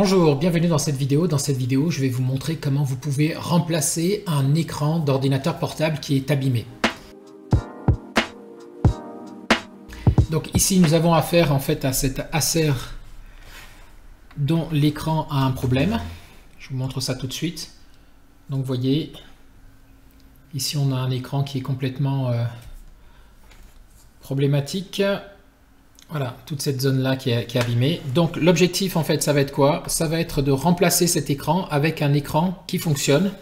Bonjour, bienvenue dans cette vidéo. Dans cette vidéo, je vais vous montrer comment vous pouvez remplacer un écran d'ordinateur portable qui est abîmé. Donc ici, nous avons affaire en fait à cette Acer dont l'écran a un problème. Je vous montre ça tout de suite. Donc vous voyez, ici on a un écran qui est complètement problématique. Voilà, toute cette zone-là qui est abîmée. Donc l'objectif en fait, ça va être quoi? Ça va être de remplacer cet écran avec un écran qui fonctionne.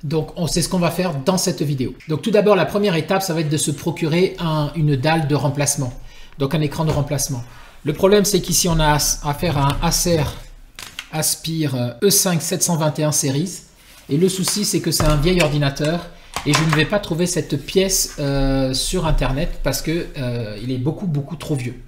Donc c'est ce qu'on va faire dans cette vidéo. Donc tout d'abord, la première étape, ça va être de se procurer une dalle de remplacement. Donc un écran de remplacement. Le problème, c'est qu'ici on a affaire à un Acer Aspire E5 721 Series. Et le souci, c'est que c'est un vieil ordinateur. Et je ne vais pas trouver cette pièce sur internet parce que il est beaucoup trop vieux.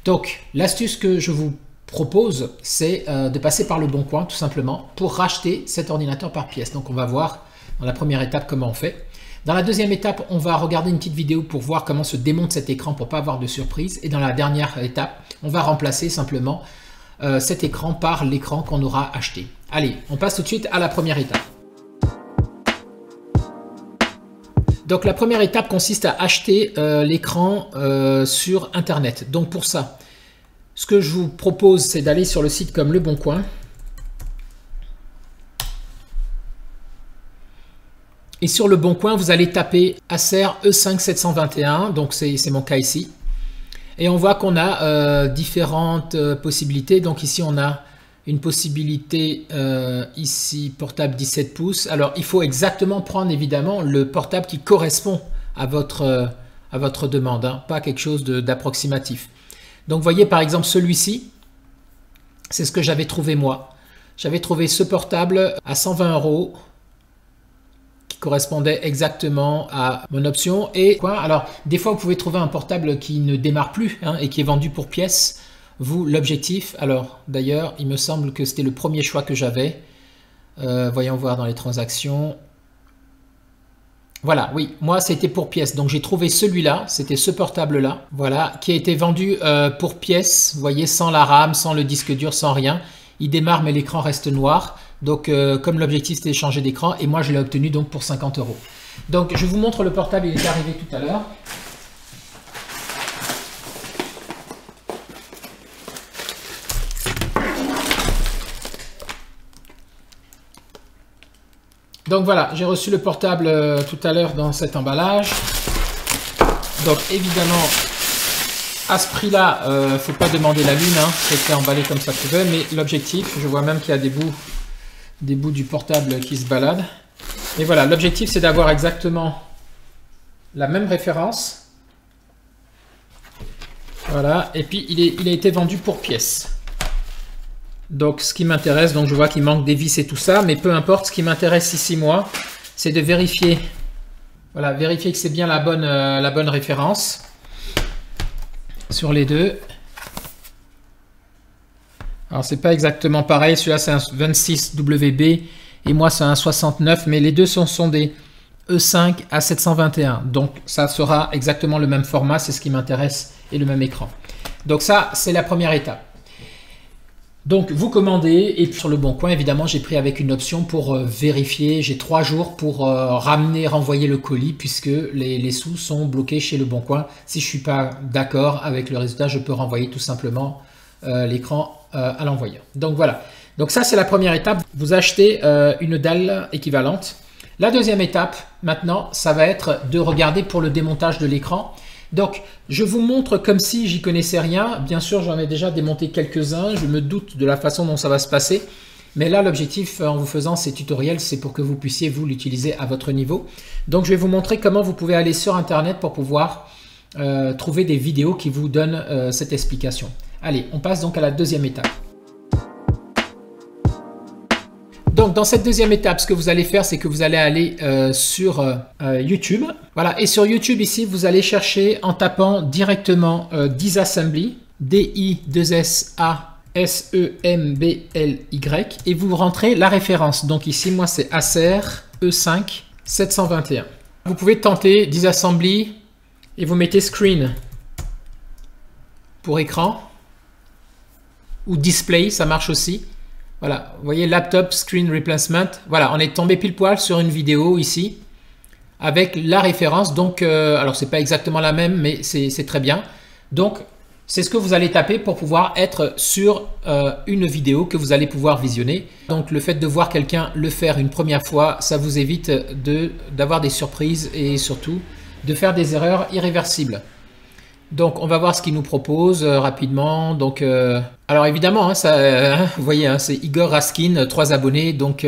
Donc l'astuce que je vous propose, c'est de passer par le Bon Coin tout simplement pour racheter cet ordinateur par pièce. Donc on va voir dans la première étape comment on fait. Dans la deuxième étape, on va regarder une petite vidéo pour voir comment se démonte cet écran pour ne pas avoir de surprise. Et dans la dernière étape, on va remplacer simplement cet écran par l'écran qu'on aura acheté. Allez, on passe tout de suite à la première étape. Donc la première étape consiste à acheter l'écran sur internet. Donc pour ça, ce que je vous propose, c'est d'aller sur le site comme Le Bon Coin. Et sur Le Bon Coin, vous allez taper Acer E5 721, donc c'est mon cas ici. Et on voit qu'on a différentes possibilités. Donc ici on a une possibilité ici portable 17 pouces. Alors il faut exactement prendre évidemment le portable qui correspond à votre demande, hein, pas quelque chose d'approximatif. Donc vous voyez par exemple celui-ci, c'est ce que j'avais trouvé moi. J'avais trouvé ce portable à 120 € qui correspondait exactement à mon option. Et quoi? Alors des fois vous pouvez trouver un portable qui ne démarre plus hein, et qui est vendu pour pièces. Vous, l'objectif, alors d'ailleurs, il me semble que c'était le premier choix que j'avais. Voyons voir dans les transactions. Voilà, oui, moi c'était pour pièce. Donc j'ai trouvé celui-là, c'était ce portable-là, voilà, qui a été vendu pour pièce. Vous voyez, sans la RAM, sans le disque dur, sans rien. Il démarre, mais l'écran reste noir. Donc comme l'objectif c'était de changer d'écran, et moi je l'ai obtenu donc pour 50 €. Donc je vous montre le portable, il est arrivé tout à l'heure. Donc voilà, j'ai reçu le portable tout à l'heure dans cet emballage. Donc évidemment, à ce prix-là, il ne faut pas demander la lune, hein, c'est emballé comme ça tu veux. Mais l'objectif, je vois même qu'il y a des bouts du portable qui se baladent. Et voilà, l'objectif c'est d'avoir exactement la même référence. Voilà, et puis il a été vendu pour pièce. Donc ce qui m'intéresse, donc je vois qu'il manque des vis et tout ça, mais peu importe, ce qui m'intéresse ici moi, c'est de vérifier, voilà, vérifier que c'est bien la bonne référence sur les deux. Alors c'est pas exactement pareil, celui-là c'est un 26WB et moi c'est un 69, mais les deux sont des E5 à 721, donc ça sera exactement le même format, c'est ce qui m'intéresse, et le même écran. Donc ça c'est la première étape. Donc vous commandez, et puis sur Le Bon Coin évidemment j'ai pris avec une option pour vérifier, j'ai 3 jours pour renvoyer le colis puisque les sous sont bloqués chez Le Bon Coin. Si je ne suis pas d'accord avec le résultat, je peux renvoyer tout simplement l'écran à l'envoyeur. Donc voilà, donc ça c'est la première étape, vous achetez une dalle équivalente. La deuxième étape maintenant, ça va être de regarder pour le démontage de l'écran. Donc, je vous montre comme si j'y connaissais rien. Bien sûr, j'en ai déjà démonté quelques-uns. Je me doute de la façon dont ça va se passer. Mais là, l'objectif en vous faisant ces tutoriels, c'est pour que vous puissiez vous l'utiliser à votre niveau. Donc, je vais vous montrer comment vous pouvez aller sur Internet pour pouvoir trouver des vidéos qui vous donnent cette explication. Allez, on passe donc à la deuxième étape. Donc dans cette deuxième étape, ce que vous allez faire, c'est que vous allez aller sur YouTube. Voilà, et sur YouTube ici, vous allez chercher en tapant directement Disassembly, D-I-2-S-A-S-E-M-B-L-Y, et vous rentrez la référence. Donc ici, moi c'est Acer E5 721. Vous pouvez tenter Disassembly et vous mettez Screen pour écran, ou Display, ça marche aussi. Voilà, vous voyez Laptop Screen Replacement. Voilà, on est tombé pile poil sur une vidéo ici avec la référence. Donc, alors c'est pas exactement la même, mais c'est très bien. Donc, c'est ce que vous allez taper pour pouvoir être sur une vidéo que vous allez pouvoir visionner. Donc, le fait de voir quelqu'un le faire une première fois, ça vous évite d'avoir des surprises et surtout de faire des erreurs irréversibles. Donc, on va voir ce qu'il nous propose rapidement. Donc, alors évidemment, hein, ça, vous voyez, hein, c'est Igor Raskin, 3 abonnés. Donc,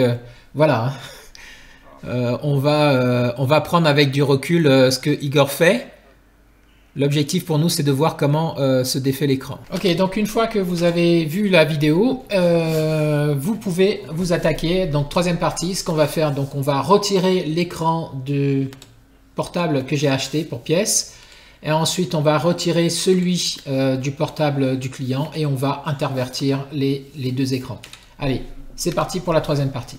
voilà. On va prendre avec du recul ce que Igor fait. L'objectif pour nous, c'est de voir comment se défait l'écran. Ok, donc une fois que vous avez vu la vidéo, vous pouvez vous attaquer. Donc, troisième partie, ce qu'on va faire, donc on va retirer l'écran du portable que j'ai acheté pour pièce. Et ensuite, on va retirer celui du portable du client et on va intervertir les deux écrans. Allez, c'est parti pour la troisième partie.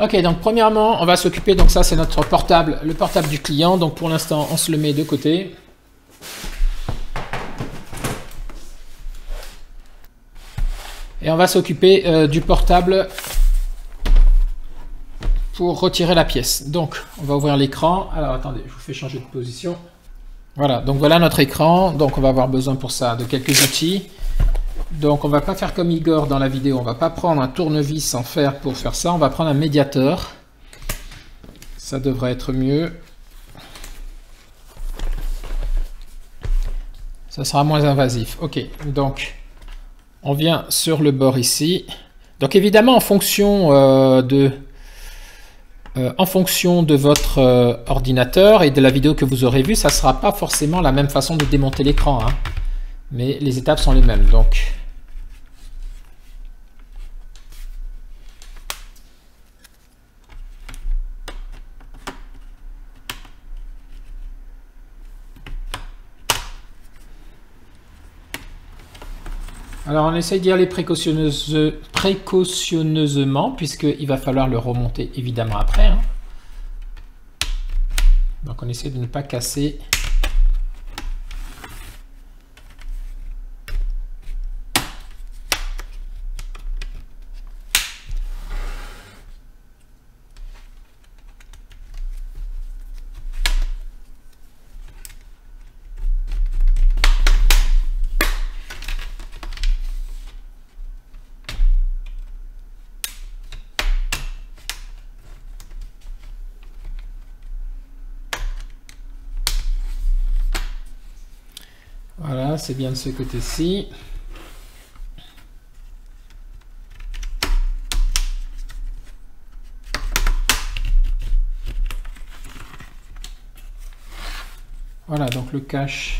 Ok, donc premièrement, on va s'occuper, donc ça c'est notre portable, le portable du client. Donc pour l'instant, on se le met de côté. Et on va s'occuper du portable pour retirer la pièce. Donc, on va ouvrir l'écran. Alors, attendez, je vous fais changer de position. Voilà, donc voilà notre écran. Donc, on va avoir besoin pour ça de quelques outils. Donc, on va pas faire comme Igor dans la vidéo. On va pas prendre un tournevis en fer pour faire ça. On va prendre un médiateur. Ça devrait être mieux. Ça sera moins invasif. Ok, donc, on vient sur le bord ici. Donc, évidemment, en fonction de votre ordinateur et de la vidéo que vous aurez vue, ça ne sera pas forcément la même façon de démonter l'écran, hein. Mais les étapes sont les mêmes. Donc, alors on essaye d'y aller précautionneusement, puisqu'il va falloir le remonter évidemment après, hein. Donc on essaie de ne pas casser. Voilà, c'est bien de ce côté-ci. Voilà, donc le cache.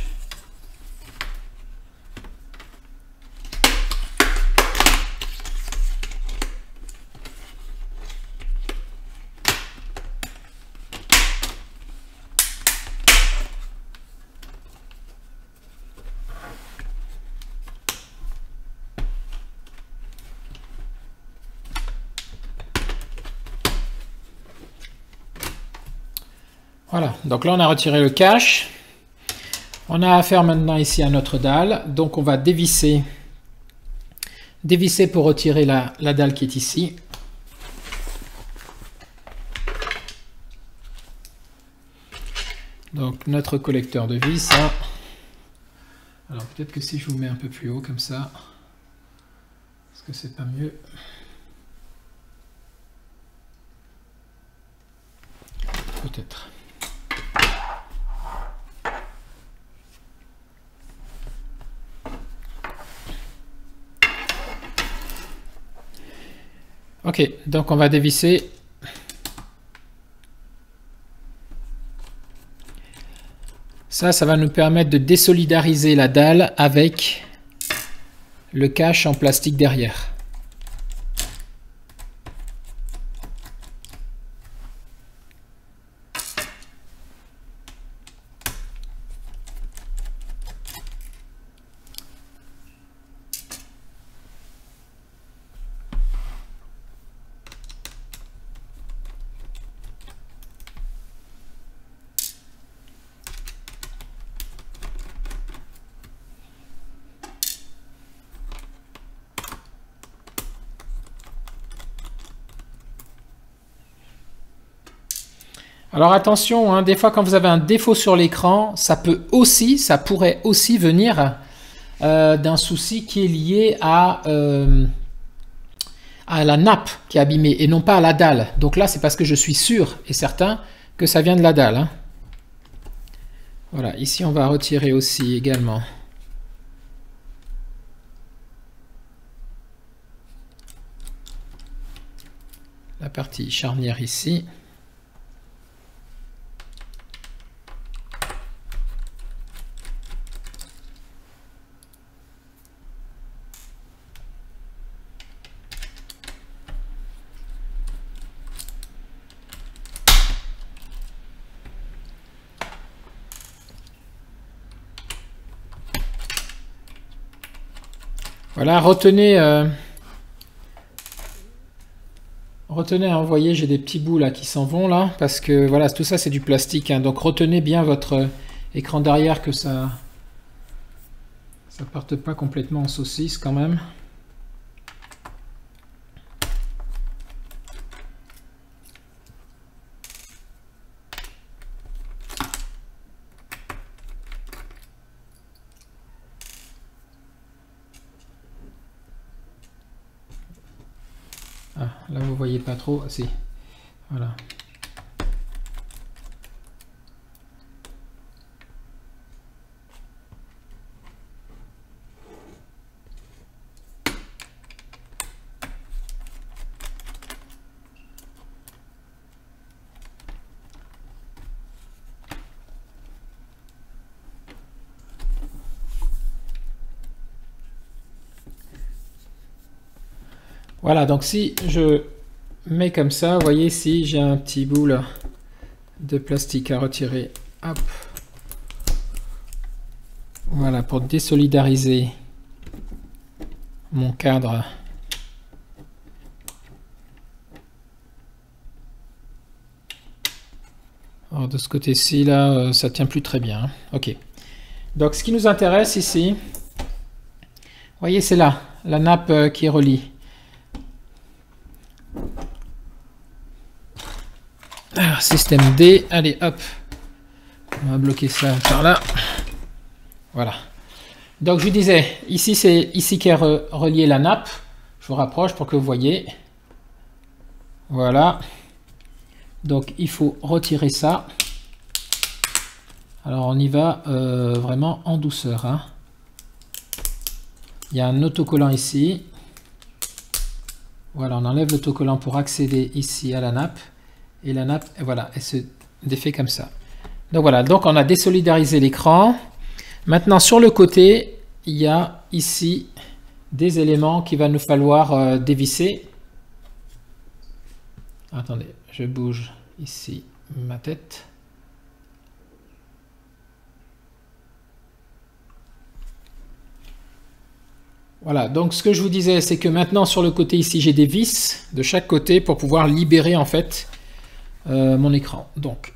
Voilà, donc là on a retiré le cache. On a affaire maintenant ici à notre dalle. Donc on va dévisser pour retirer la dalle qui est ici. Donc notre collecteur de vis. Hein. Alors peut-être que si je vous mets un peu plus haut comme ça, est-ce que c'est pas mieux? Peut-être. Ok, donc on va dévisser. Ça va nous permettre de désolidariser la dalle avec le cache en plastique derrière. Alors attention, hein, des fois quand vous avez un défaut sur l'écran, ça pourrait aussi venir d'un souci qui est lié à la nappe qui est abîmée et non pas à la dalle. Donc là, c'est parce que je suis sûr et certain que ça vient de la dalle. Hein. Voilà, ici on va retirer aussi également la partie charnière ici. Voilà, retenez, hein, vous voyez, j'ai des petits bouts là qui s'en vont là, parce que voilà, tout ça c'est du plastique, hein, donc retenez bien votre écran d'arrière que ça parte pas complètement en saucisse quand même. Ah, là vous voyez pas trop, si, voilà. Voilà, donc si je mets comme ça, vous voyez ici, j'ai un petit bout là de plastique à retirer. Hop. Voilà, pour désolidariser mon cadre. Alors de ce côté-ci, là, ça tient plus très bien. Ok. Donc ce qui nous intéresse ici, vous voyez, c'est là, la nappe qui est relie. Alors, système D, allez hop, on va bloquer ça par là. Voilà. Donc je vous disais, ici c'est ici qu'est relié la nappe. Je vous rapproche pour que vous voyez. Voilà. Donc il faut retirer ça. Alors on y va vraiment en douceur. Hein. Il y a un autocollant ici. Voilà, on enlève l'autocollant pour accéder ici à la nappe. Et la nappe, voilà, elle se défait comme ça. Donc voilà, donc on a désolidarisé l'écran. Maintenant sur le côté, il y a ici des éléments qu'il va nous falloir dévisser. Attendez, je bouge ici ma tête. Voilà, donc ce que je vous disais, c'est que maintenant sur le côté ici, j'ai des vis de chaque côté pour pouvoir libérer en fait mon écran. Donc,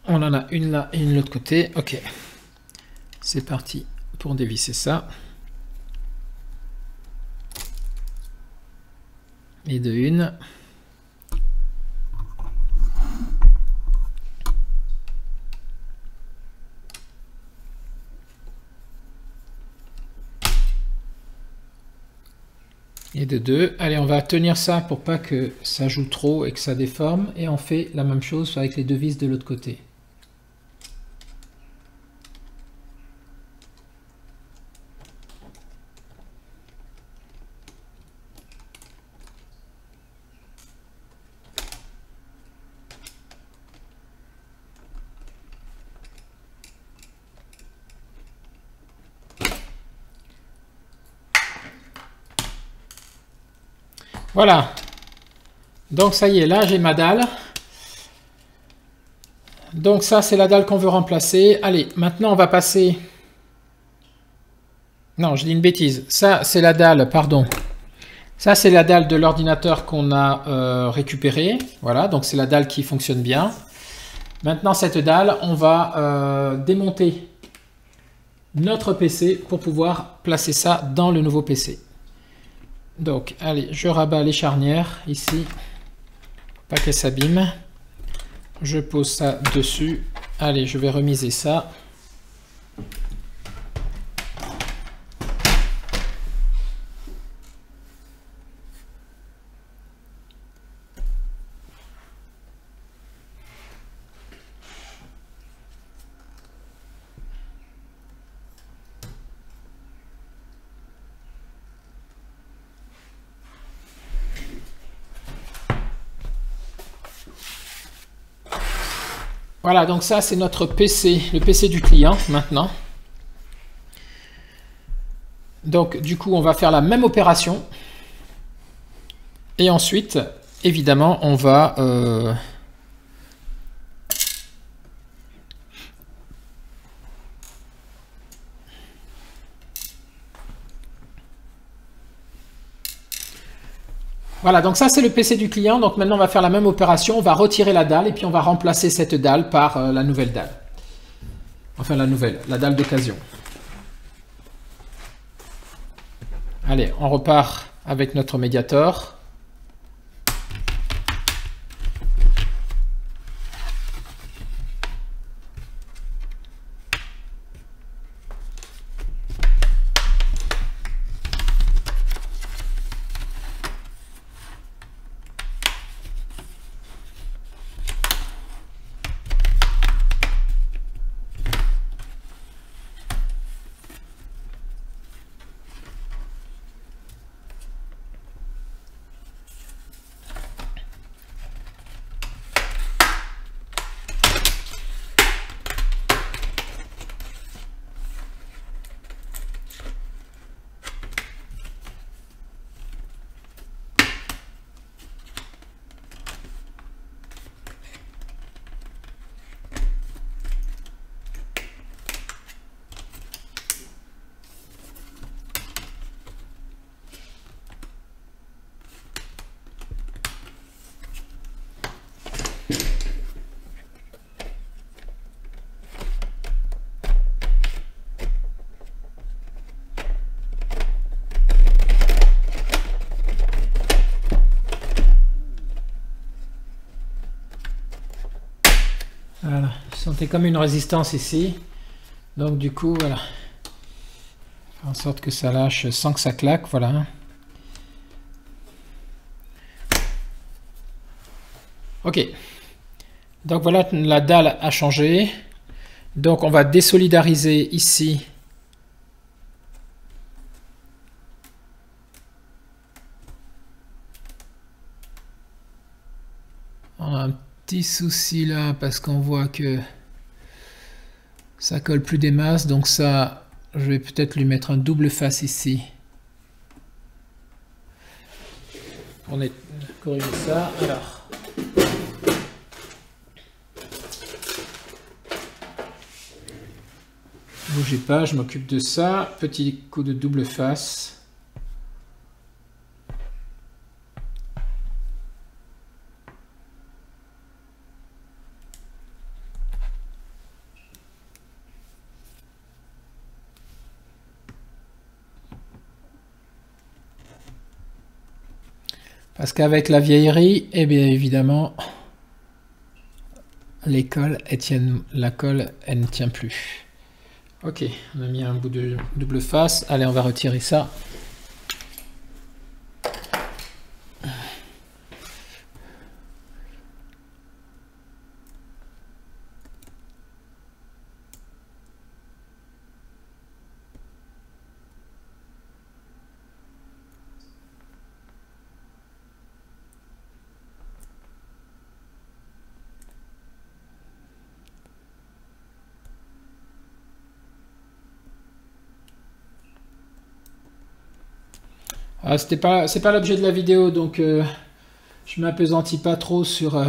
on en a une là et une de l'autre côté. Ok, c'est parti pour dévisser ça. Et de une. Et de 2. Allez, on va tenir ça pour pas que ça joue trop et que ça déforme. Et on fait la même chose avec les deux vis de l'autre côté. Voilà, donc ça y est, là j'ai ma dalle. Donc ça c'est la dalle qu'on veut remplacer. Allez, maintenant on va passer... Non, je dis une bêtise. Ça c'est la dalle, pardon. Ça c'est la dalle de l'ordinateur qu'on a récupérée. Voilà, donc c'est la dalle qui fonctionne bien. Maintenant cette dalle, on va démonter notre PC pour pouvoir placer ça dans le nouveau PC. Donc, allez, je rabats les charnières ici. pas qu'elle s'abîme. Je pose ça dessus. Allez, je vais remiser ça. Voilà, donc ça c'est notre PC, le PC du client maintenant. Donc du coup on va faire la même opération. Et ensuite, évidemment, on va... Voilà, donc ça c'est le PC du client. Donc maintenant on va faire la même opération. On va retirer la dalle et puis on va remplacer cette dalle par la nouvelle dalle. Enfin la dalle d'occasion. Allez, on repart avec notre Mediator. Voilà, vous sentez comme une résistance ici. Donc du coup, voilà. Faire en sorte que ça lâche sans que ça claque, voilà. Ok. Donc voilà, la dalle a changé. Donc on va désolidariser ici. On a un petit souci là parce qu'on voit que ça colle plus des masses. Donc ça, je vais peut-être lui mettre un double face ici. On est corrigé ça. Alors. Bougez pas, je m'occupe de ça. Petit coup de double face. Parce qu'avec la vieillerie, eh bien évidemment, la colle, elle ne tient plus. Ok, on a mis un bout de double face. Allez, on va retirer ça. Ah, c'est pas l'objet de la vidéo, donc je m'appesantis pas trop sur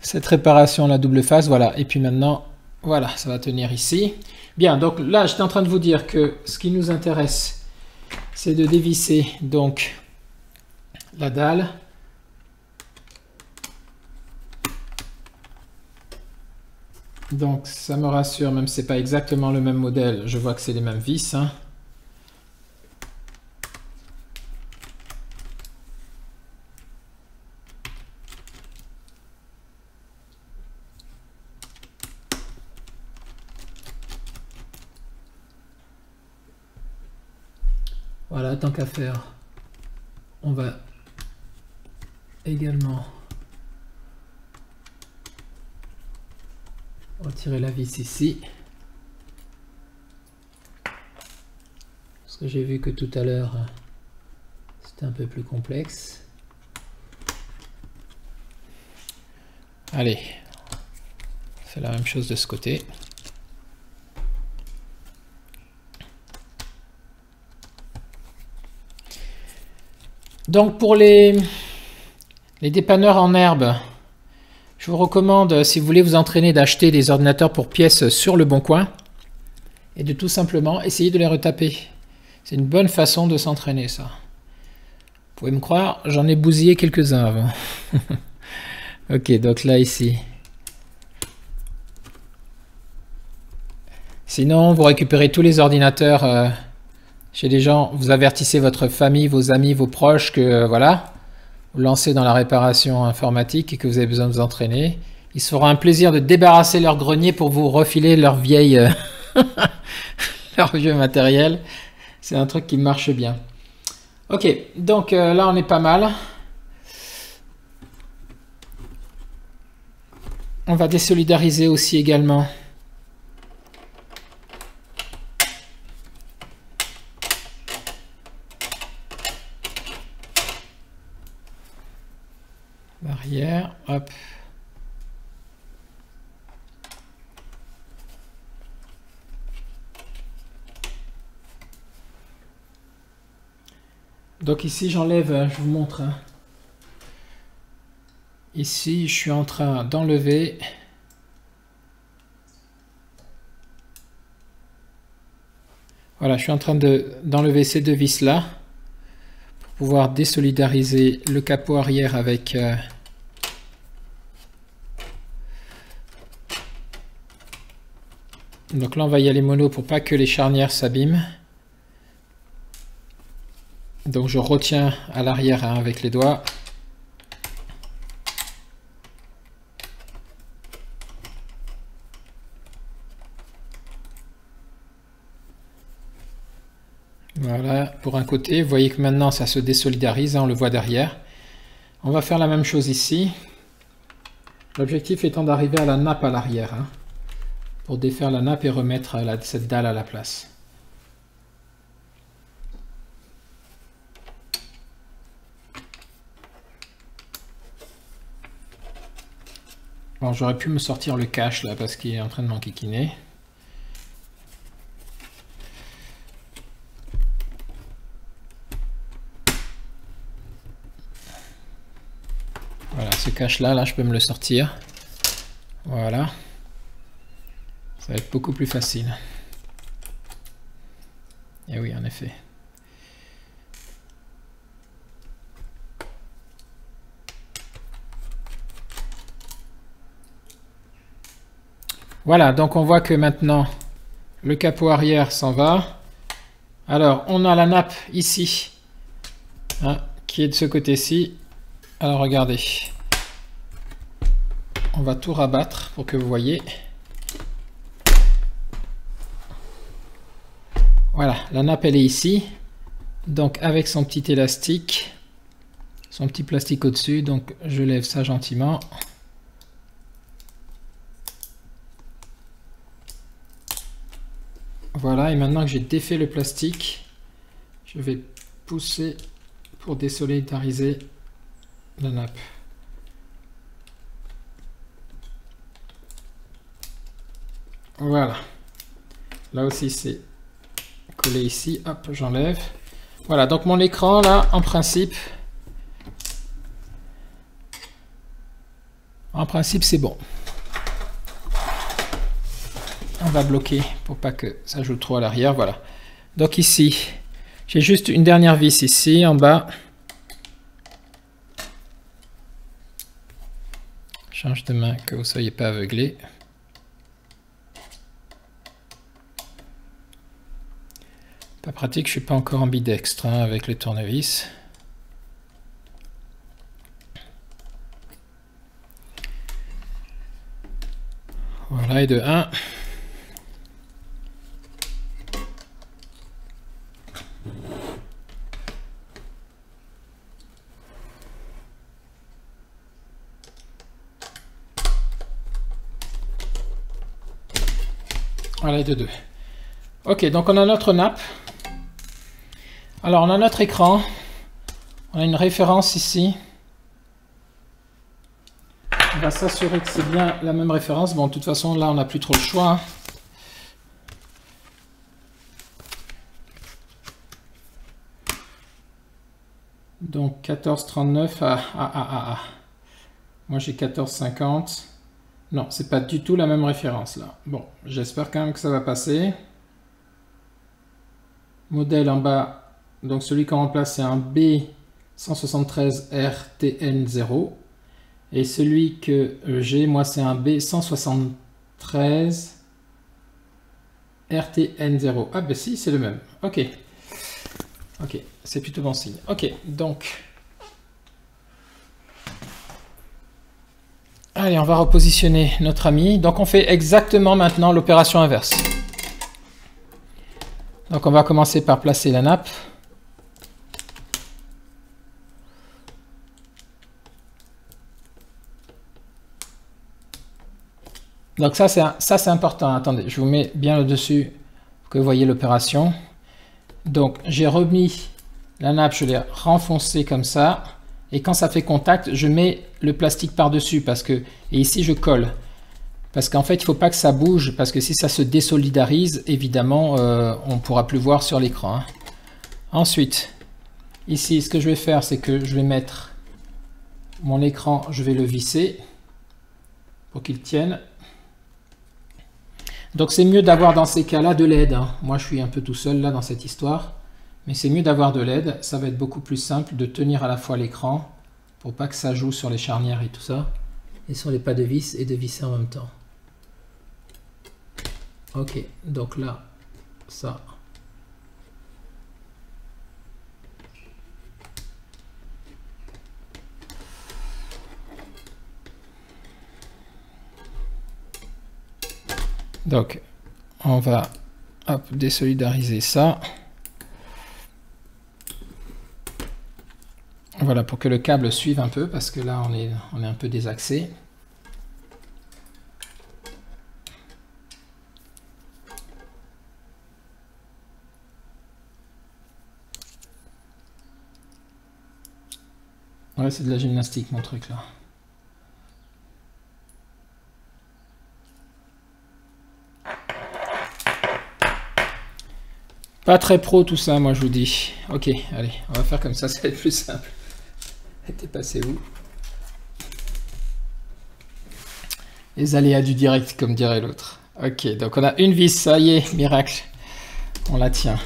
cette réparation la double face. Voilà, et puis maintenant, voilà, ça va tenir ici. Bien, donc là, j'étais en train de vous dire que ce qui nous intéresse, c'est de dévisser donc la dalle. Donc ça me rassure, même si c'est pas exactement le même modèle, je vois que c'est les mêmes vis, hein. Voilà, tant qu'à faire, on va également retirer la vis ici. Parce que j'ai vu que tout à l'heure, c'était un peu plus complexe. Allez, on fait la même chose de ce côté. Donc pour les dépanneurs en herbe, je vous recommande, si vous voulez vous entraîner, d'acheter des ordinateurs pour pièces sur le bon coin et de tout simplement essayer de les retaper. C'est une bonne façon de s'entraîner, ça. Vous pouvez me croire, j'en ai bousillé quelques-uns avant. Ok, donc là, ici. Sinon, vous récupérez tous les ordinateurs chez des gens, vous avertissez votre famille, vos amis, vos proches que, voilà, vous lancez dans la réparation informatique et que vous avez besoin de vous entraîner. Ils se feront un plaisir de débarrasser leur grenier pour vous refiler leur vieille, leur vieux matériel. C'est un truc qui marche bien. Ok, donc là on est pas mal. On va désolidariser aussi également. L'arrière, hop. Donc ici j'enlève, je vous montre. Ici je suis en train d'enlever voilà, je suis en train d'enlever ces deux vis là pour pouvoir désolidariser le capot arrière avec donc là on va y aller mono pour pas que les charnières s'abîment. Donc je retiens à l'arrière avec les doigts. Voilà, pour un côté. Vous voyez que maintenant ça se désolidarise, on le voit derrière. On va faire la même chose ici. L'objectif étant d'arriver à la nappe à l'arrière, pour défaire la nappe et remettre cette dalle à la place. Bon, j'aurais pu me sortir le cache là parce qu'il est en train de m'enquiquiner. Voilà, ce cache là, je peux me le sortir. Voilà. Ça va être beaucoup plus facile. Et oui, en effet. Voilà, donc on voit que maintenant le capot arrière s'en va. Alors, on a la nappe ici, qui est de ce côté-ci. Alors, regardez. On va tout rabattre pour que vous voyez. Voilà, la nappe, elle est ici. Donc, avec son petit élastique, son petit plastique au-dessus. Donc, je lève ça gentiment. Voilà, et maintenant que j'ai défait le plastique, je vais pousser pour désolidariser la nappe. Voilà. Là aussi, c'est collé ici. Hop, j'enlève. Voilà, donc mon écran, là, en principe, c'est bon. On va bloquer pour pas que ça joue trop à l'arrière. Voilà. Donc ici, j'ai juste une dernière vis ici en bas. Change de main que vous ne soyez pas aveuglé. Pas pratique, je suis pas encore ambidextre avec les tournevis. Voilà, et de 1. Voilà, de 2. Ok, donc on a notre nappe. Alors on a notre écran. On a une référence ici. On va s'assurer que c'est bien la même référence. Bon, de toute façon, là, on n'a plus trop le choix, hein. Donc 1439 Moi j'ai 1450. Non, c'est pas du tout la même référence là. Bon, j'espère quand même que ça va passer. Modèle en bas, donc celui qu'on remplace c'est un B173RTN0. Et celui que j'ai, moi c'est un B173 RTN0. Ah ben si, c'est le même. Ok. Ok, c'est plutôt bon signe. Ok, donc... Allez, on va repositionner notre ami. Donc on fait exactement maintenant l'opération inverse. Donc on va commencer par placer la nappe. Donc ça c'est important. Attendez, je vous mets bien au-dessus pour que vous voyez l'opération. Donc j'ai remis la nappe, je l'ai renfoncée comme ça. Et quand ça fait contact, je mets le plastique par-dessus parce que, et ici je colle. Parce qu'en fait, il ne faut pas que ça bouge, parce que si ça se désolidarise, évidemment, on ne pourra plus voir sur l'écran, hein. Ensuite, ici, ce que je vais faire, c'est que je vais mettre mon écran, je vais le visser pour qu'il tienne. Donc c'est mieux d'avoir dans ces cas-là de l'aide, hein. Moi, je suis un peu tout seul là dans cette histoire. Mais c'est mieux d'avoir de l'aide, ça va être beaucoup plus simple de tenir à la fois l'écran pour pas que ça joue sur les charnières et tout ça, et sur les pas de vis et de visser en même temps. Ok, donc là, ça. Donc, on va désolidariser ça. Voilà, pour que le câble suive un peu, parce que là, on est un peu désaxé. Ouais, c'est de la gymnastique, mon truc, là. Pas très pro, tout ça, moi, je vous dis. Ok, allez, on va faire comme ça va être plus simple. T'es passé où? Les aléas du direct, comme dirait l'autre. Ok, donc on a une vis, ça y est, miracle. On la tient.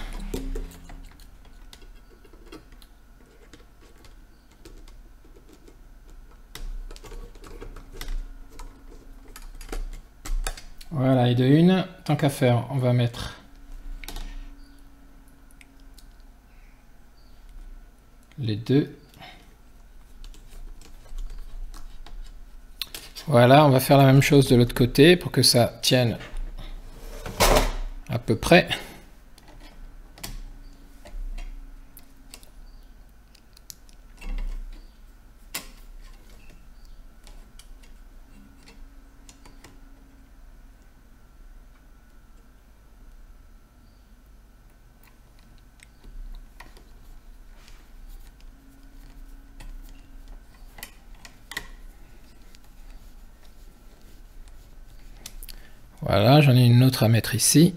Voilà, et de une, tant qu'à faire, on va mettre les deux. Voilà, on va faire la même chose de l'autre côté pour que ça tienne à peu près. Voilà, j'en ai une autre à mettre ici.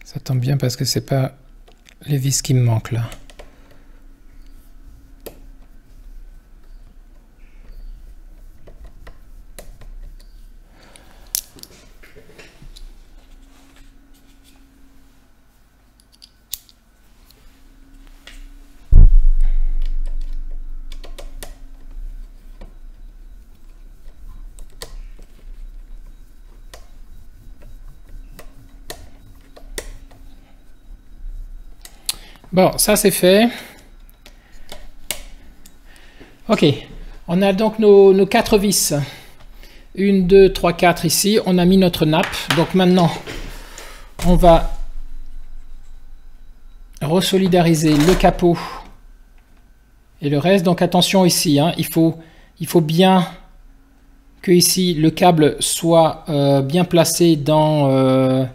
Ça tombe bien parce que c'est pas les vis qui me manquent là. Bon, ça c'est fait. Ok, on a donc nos 4 vis. 1, 2, 3, 4 ici. On a mis notre nappe. Donc maintenant, on va resolidariser le capot et le reste. Donc attention ici, hein, il faut bien que ici le câble soit bien placé dans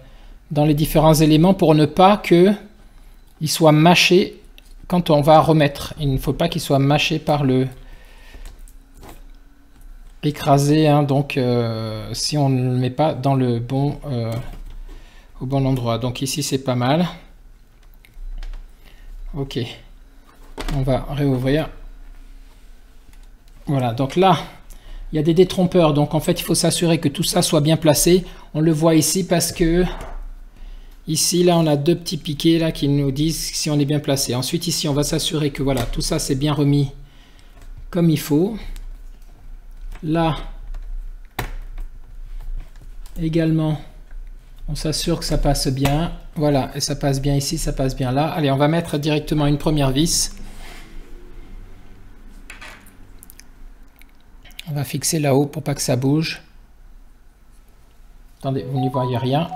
les différents éléments pour ne pas que il soit mâché quand on va remettre. Il ne faut pas qu'il soit mâché par le écrasé, hein, donc si on ne le met pas dans le bon au bon endroit. Donc ici c'est pas mal. Ok, on va réouvrir. Voilà, donc là il y a des détrompeurs, donc en fait il faut s'assurer que tout ça soit bien placé. On le voit ici parce que ici là on a 2 petits piquets là qui nous disent si on est bien placé. Ensuite ici on va s'assurer que voilà, tout ça c'est bien remis comme il faut. Là également on s'assure que ça passe bien. Voilà, et ça passe bien ici, ça passe bien là. Allez, on va mettre directement une première vis. On va fixer là-haut pour pas que ça bouge. Attendez, vous n'y voyez rien.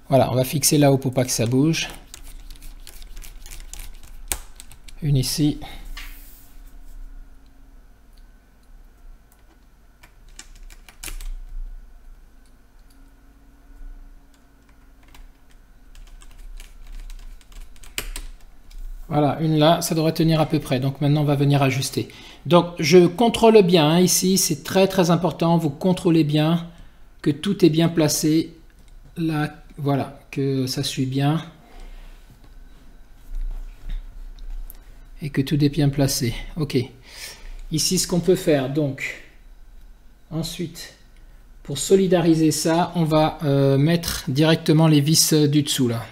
Voilà, on va fixer là-haut pour pas que ça bouge. Une ici. Voilà, une là, ça devrait tenir à peu près. Donc maintenant, on va venir ajuster. Donc, je contrôle bien, hein, ici, c'est très très important. Vous contrôlez bien que tout est bien placé. Là, voilà, que ça suit bien. Et que tout est bien placé. Ok. Ici, ce qu'on peut faire, donc, ensuite, pour solidariser ça, on va mettre directement les vis du dessous, là.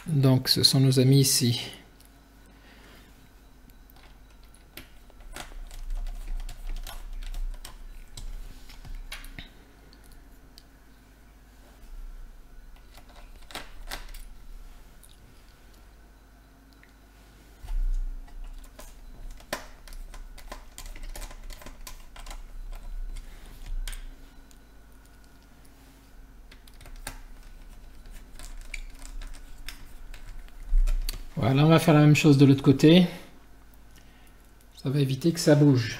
Donc, ce sont nos amis ici. Voilà, on va faire la même chose de l'autre côté. Ça va éviter que ça bouge.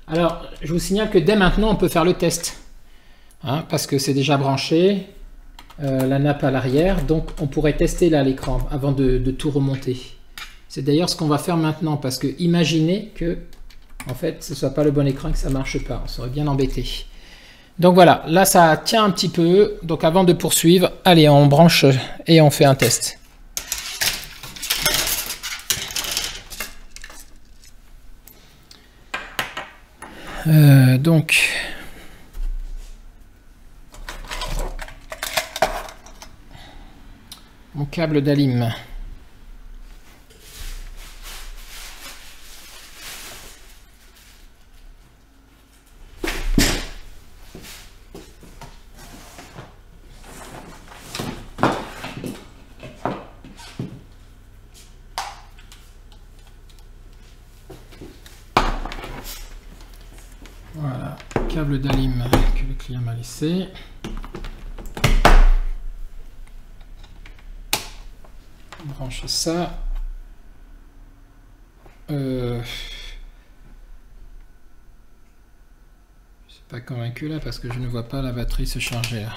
Alors, je vous signale que dès maintenant, on peut faire le test. Hein, parce que c'est déjà branché, la nappe à l'arrière. Donc, on pourrait tester là l'écran avant de tout remonter. C'est d'ailleurs ce qu'on va faire maintenant. Parce que imaginez que, en fait, ce ne soit pas le bon écran et que ça ne marche pas. On serait bien embêté. Donc voilà, là ça tient un petit peu. Donc avant de poursuivre, allez, on branche et on fait un test. Donc mon câble d'Alim. Voilà, câble d'Alim que le client m'a laissé. On branche ça. Je suis pas convaincu là parce que je ne vois pas la batterie se charger là.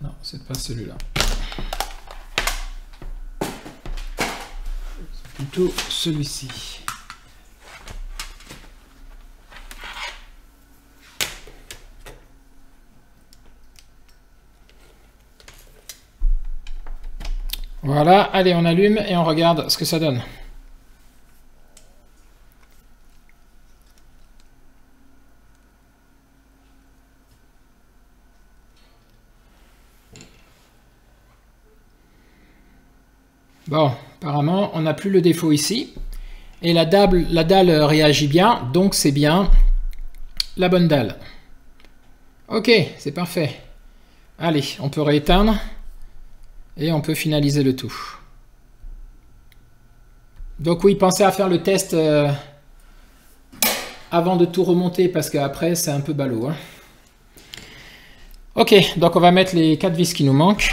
Non, c'est pas celui-là. C'est plutôt celui-ci. Voilà, allez, on allume et on regarde ce que ça donne. Bon, apparemment, on n'a plus le défaut ici. Et la dalle réagit bien, donc c'est bien la bonne dalle. Ok, c'est parfait. Allez, on peut rééteindre et on peut finaliser le tout. Donc oui, pensez à faire le test avant de tout remonter parce qu'après c'est un peu ballot. Hein. Ok, donc on va mettre les 4 vis qui nous manquent.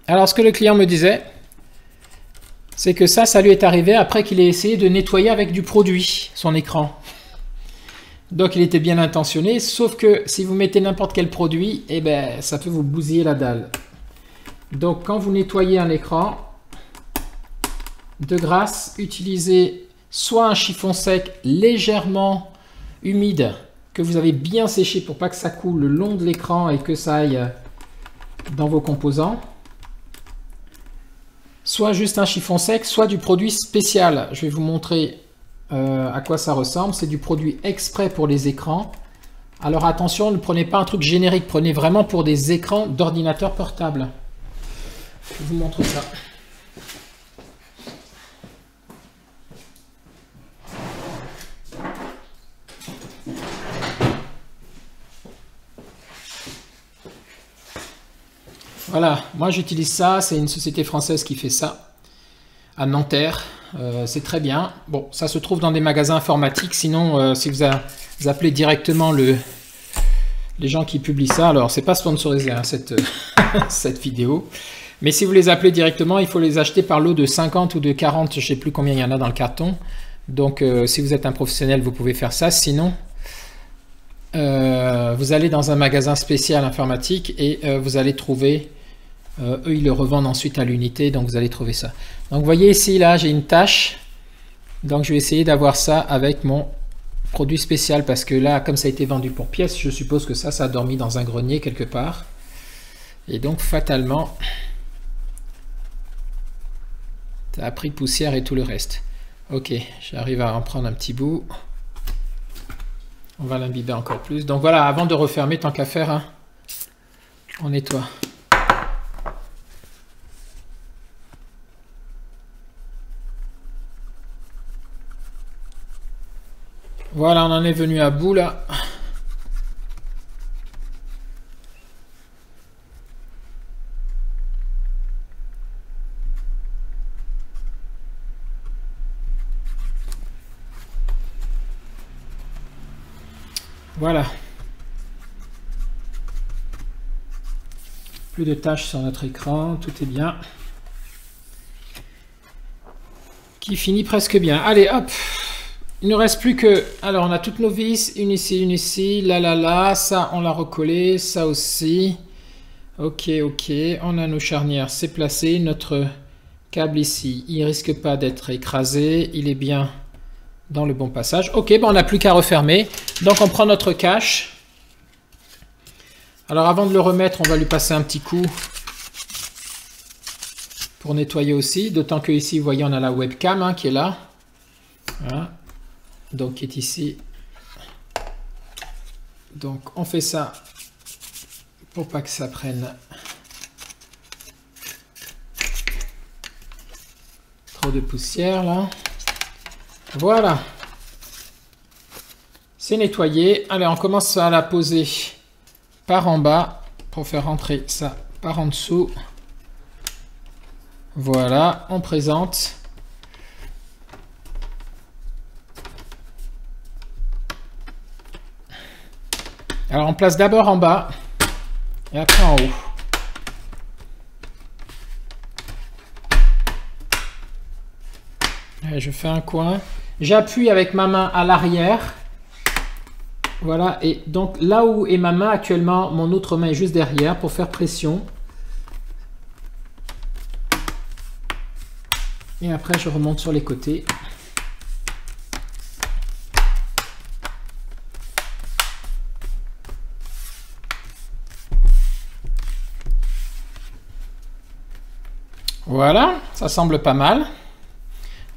Alors ce que le client me disait, c'est que ça lui est arrivé après qu'il ait essayé de nettoyer avec du produit son écran. Donc il était bien intentionné, sauf que si vous mettez n'importe quel produit, eh ben, ça peut vous bousiller la dalle. Donc quand vous nettoyez un écran, de grâce, utilisez soit un chiffon sec légèrement humide, que vous avez bien séché pour pas que ça coule le long de l'écran et que ça aille dans vos composants. Soit juste un chiffon sec, soit du produit spécial. Je vais vous montrer à quoi ça ressemble. C'est du produit exprès pour les écrans. Alors attention, ne prenez pas un truc générique. Prenez vraiment pour des écrans d'ordinateur portable. Je vous montre ça. Voilà, moi j'utilise ça, c'est une société française qui fait ça, à Nanterre, c'est très bien. Bon, ça se trouve dans des magasins informatiques, sinon si vous appelez directement les gens qui publient ça, alors c'est pas sponsorisé hein, cette vidéo, mais si vous les appelez directement, il faut les acheter par lot de 50 ou de 40, je sais plus combien il y en a dans le carton. Donc si vous êtes un professionnel, vous pouvez faire ça, sinon... vous allez dans un magasin spécial informatique et vous allez trouver, eux ils le revendent ensuite à l'unité, donc vous allez trouver ça. Donc vous voyez ici, là j'ai une tache, donc je vais essayer d'avoir ça avec mon produit spécial, parce que là comme ça a été vendu pour pièces, je suppose que ça a dormi dans un grenier quelque part, et donc fatalement ça a pris poussière et tout le reste. Ok, j'arrive à en prendre un petit bout. On va l'imbiber encore plus. Donc voilà, avant de refermer, tant qu'à faire, hein, on nettoie. Voilà, on en est venu à bout là. Voilà. Plus de tâches sur notre écran, tout est bien. Qui finit presque bien. Allez, hop. Il ne reste plus que... Alors, on a toutes nos vis. Une ici, là. Ça, on l'a recollé. Ça aussi. Ok. On a nos charnières. C'est placé. Notre câble ici, il risque pas d'être écrasé. Il est bien dans le bon passage. Ok, ben on n'a plus qu'à refermer. Donc, on prend notre cache. Alors, avant de le remettre, on va lui passer un petit coup pour nettoyer aussi. D'autant que ici, vous voyez, on a la webcam hein, qui est là. Voilà. Donc, qui est ici. Donc, on fait ça pour pas que ça prenne trop de poussière, là. Voilà. C'est nettoyé. Allez, on commence à la poser par en bas pour faire rentrer ça par en dessous. Voilà, on présente. Alors on place d'abord en bas et après en haut. Allez, je fais un coin. J'appuie avec ma main à l'arrière. Voilà, et donc là où est ma main actuellement, mon autre main est juste derrière pour faire pression. Et après je remonte sur les côtés. Voilà, ça semble pas mal.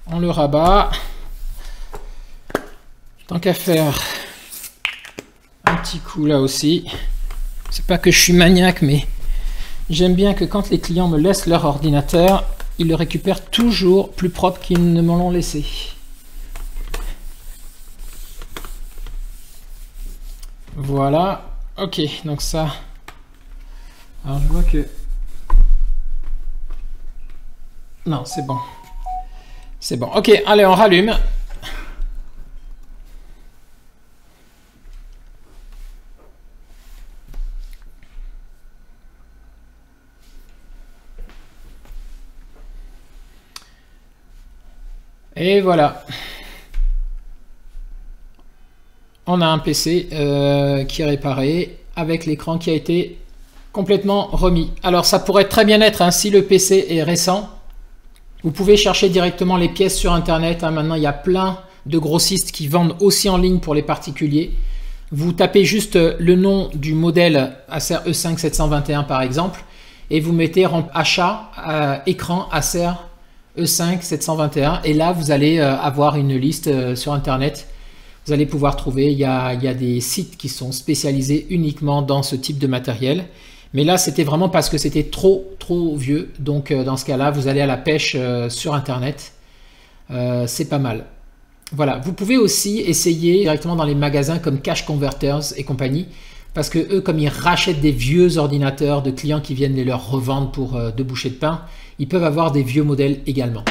On le rabat. Tant qu'à faire, un petit coup là aussi. C'est pas que je suis maniaque, mais j'aime bien que quand les clients me laissent leur ordinateur, ils le récupèrent toujours plus propre qu'ils ne me l'ont laissé. Voilà. Ok, donc ça... Alors je vois que... Non, c'est bon. C'est bon. Ok, allez, on rallume. Et voilà. On a un PC qui est réparé avec l'écran qui a été complètement remis. Alors ça pourrait très bien être, hein, si le PC est récent, vous pouvez chercher directement les pièces sur internet, hein. Maintenant il y a plein de grossistes qui vendent aussi en ligne pour les particuliers. Vous tapez juste le nom du modèle Acer E5 721 par exemple et vous mettez achat écran Acer E5 721 et là vous allez avoir une liste sur internet. Vous allez pouvoir trouver, il y a des sites qui sont spécialisés uniquement dans ce type de matériel. Mais là, c'était vraiment parce que c'était trop vieux. Donc, dans ce cas-là, vous allez à la pêche sur Internet. C'est pas mal. Voilà. Vous pouvez aussi essayer directement dans les magasins comme Cash Converters et compagnie. Parce que eux, comme ils rachètent des vieux ordinateurs de clients qui viennent les leur revendre pour 2 bouchées de pain, ils peuvent avoir des vieux modèles également.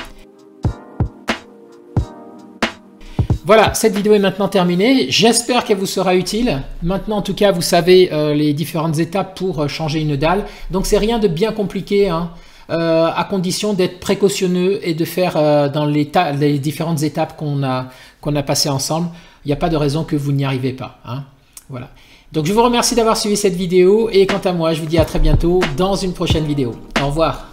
Voilà, cette vidéo est maintenant terminée. J'espère qu'elle vous sera utile. Maintenant, en tout cas, vous savez les différentes étapes pour changer une dalle. Donc, c'est rien de bien compliqué, hein, à condition d'être précautionneux et de faire dans les différentes étapes qu'on a passées ensemble. Il n'y a pas de raison que vous n'y arrivez pas, hein. Voilà. Donc, je vous remercie d'avoir suivi cette vidéo. Et quant à moi, je vous dis à très bientôt dans une prochaine vidéo. Au revoir.